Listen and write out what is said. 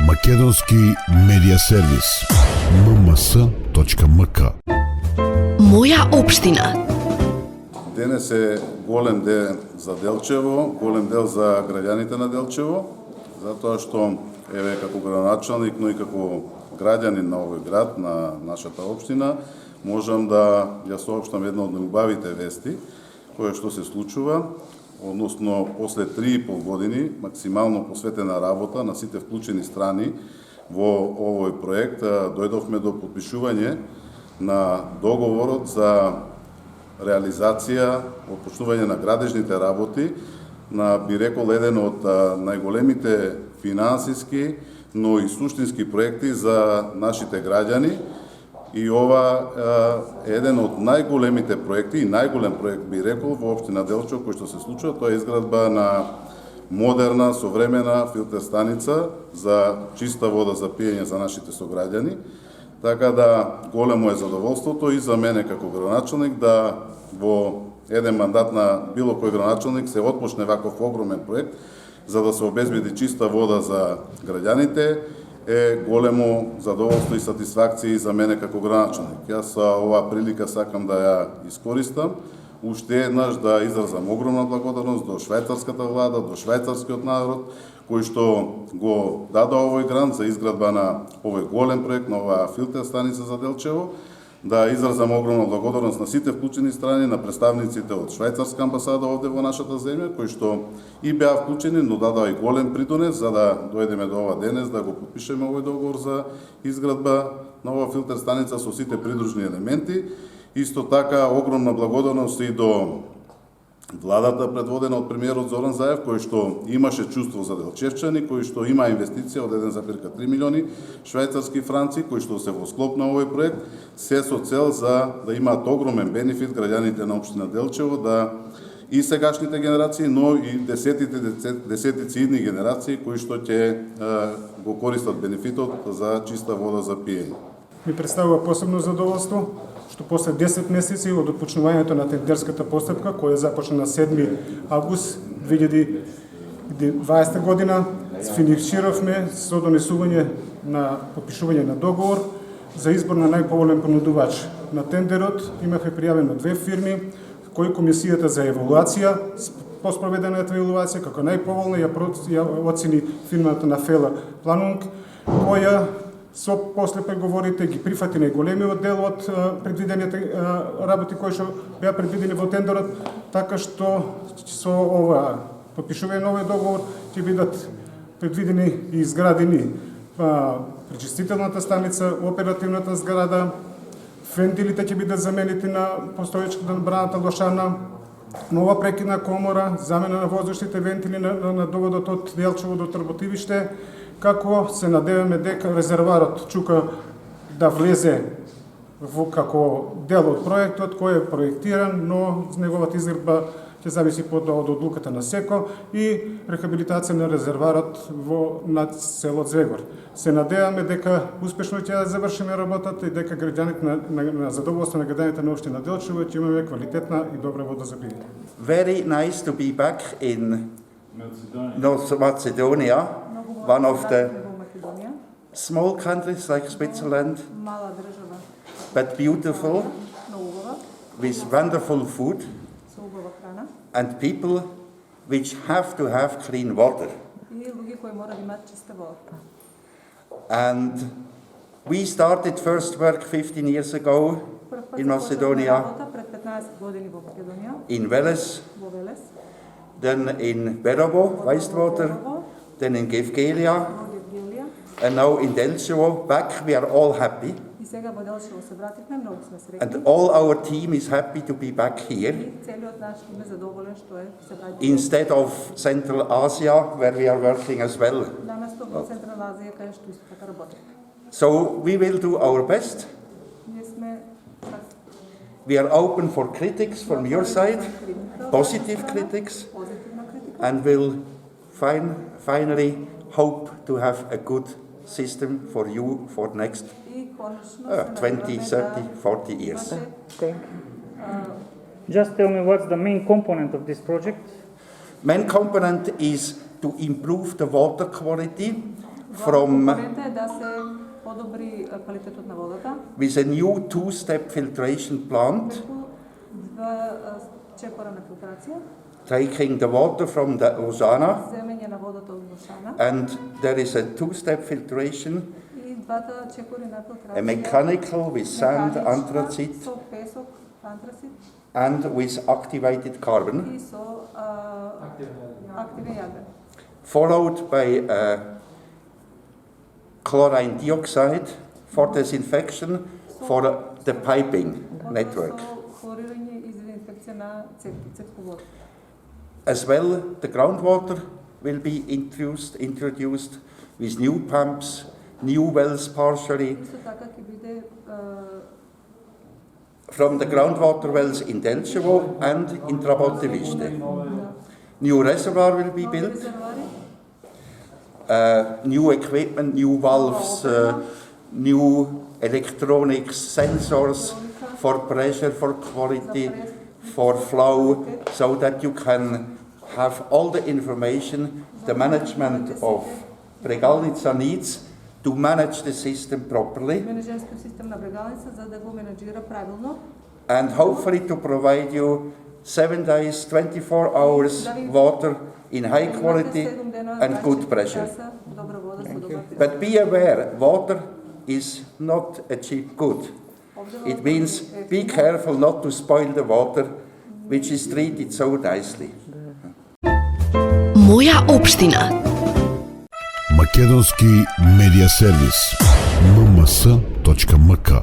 Македонски медиа сервис. mms.mk. Моја општина. Денес е голем ден за Делчево, голем дел за граѓаните на Делчево, затоа што еве како градоначалник, но и како граѓанин на овој град, на нашата општина, можам да ја соопштам една од најубавите вести која што се случува, односно после 3,5 години максимално посветена работа на сите вклучени страни во овој проект, дојдовме до подпишување на договорот за реализација, отпочнување на градежните работи на, би рекол, еден од најголемите финансиски, но и суштински проекти за нашите граѓани. И ова е еден од најголемите проекти и најголем проект, би рекол, во општина Делчево кој што се случува, тоа е изградба на модерна, современа филтер станица за чиста вода за пиење за нашите сограѓани. Така да големо е задоволството и за мене како градоначалник да во еден мандат на било кој градоначалник се отпочне ваков огромен проект за да се обезбеди чиста вода за граѓаните е големо задоволство и сатисфакција за мене како градоначалник. Јас со оваа прилика сакам да ја искористам уште еднаш да изразам огромна благодарност до швајцарската влада, до швајцарскиот народ кој што го даде овој грант за изградба на овој голем проект на оваа филтер станица за Делчево, да изразам огромна благодарност на сите вклучени страни, на представниците од швајцарска амбасада овде во нашата земја, кои што и беа вклучени, но дадоа и голем придонес за да дојдеме до ова денес, да го подпишеме овој договор за изградба на оваа филтер станица со сите придружни елементи. Исто така, огромна благодарност и до владата предводена од премиерот Зоран Заев, кој што имаше чувство за делчевчани, кој што има инвестиција од 1,3 милиони швајцарски франци, кој што се во склоп на овој проект, се со цел за да имаат огромен бенефит граѓаните на општина Делчево, да и сегашните генерации, но и десетици идни генерации кои што ќе го користат бенефитот за чиста вода за пиење. Ми представува посебно задоволство што после 10 месеци од отпочнувањето на тендерската постапка, која започна на 7 август 2020 година, финиширавме со донесување на подпишување на договор за избор на најповолен понудувач. На тендерот имавме пријавено 2 фирми, кои комисијата за евалуација, по спроведената евалуација како најповолна ја оцени фирмата на Фела Планунг, која со после преговорите ги прифати најголемиот дел од предвидените работи кои што беа предвидени во тендерот, така што со ова подпишување на овој договор ќе бидат предвидени и изградени пречистителната станица, оперативната зграда, вентилите ќе бидат заменети на постоечката набраната лошана, нова прекидна комора, замена на воздушните вентили на доводот од Делчево до Трботивиште, како се надеваме дека резерварот Чука да влезе во како дел од проектот кој е проектиран, но неговата изградба ќе зависи од одлуката на СЕКО и рехабилитација на резерварот на село Звегор. Се надеваме дека успешно ќе завршиме работата и дека граѓаните на задоволство на граѓаните на општина Делчево ќе имаме квалитетна и добра вода за пиење. Very nice to be back in North Macedonia, one of the small countries like Switzerland, but beautiful, with wonderful food and people which have to have clean water. And we started first work 15 years ago in Macedonia, in Veles, then in Berovo, wastewater, then in Gevgelia, and now in Delčevo. Back, we are all happy. And all our team is happy to be back here, instead of Central Asia, where we are working as well. So we will do our best. We are open for critics from your side, positive critics, and will finally hope to have a good system for you for next 20, 30, 40 years. Thank you. Just tell me what's the main component of this project? Main component is to improve the water quality from компонента е да се подобри квалитетот на водата with a new two-step filtration plant, преку два чепора на филтрација, taking the water from the Ozana, земење на водата од Лошана and there is a two-step filtration, и двата чепори на a филтрација. mechanical with sand, механична, anthracite, со песок, антрацит and with activated carbon, и со активен јадрен. followed by chlorine dioxide for disinfection for the piping network. Со хлорирање и дезинфекција на цевковод. As well, the groundwater will be introduced with new pumps, new wells partially, Исто така ќе биде from the groundwater wells in Delchevo and in Trabonte-Viste. New reservoir will be built, резервоари, new equipment, new valves, new electronics, sensors for pressure, for quality, for flow, so that you can have all the information the management of Bregalnica needs to manage the system properly менеджерски систем на Брегалница за да го менеджира правилно and hopefully to provide you 7 days, 24 hours water in high quality and good pressure. добра вода со добар тек. But be aware, water is not a cheap good. It means be careful not to spoil the water which is treated so nicely. Моја општина. Македонски медиа сервис. mms.mk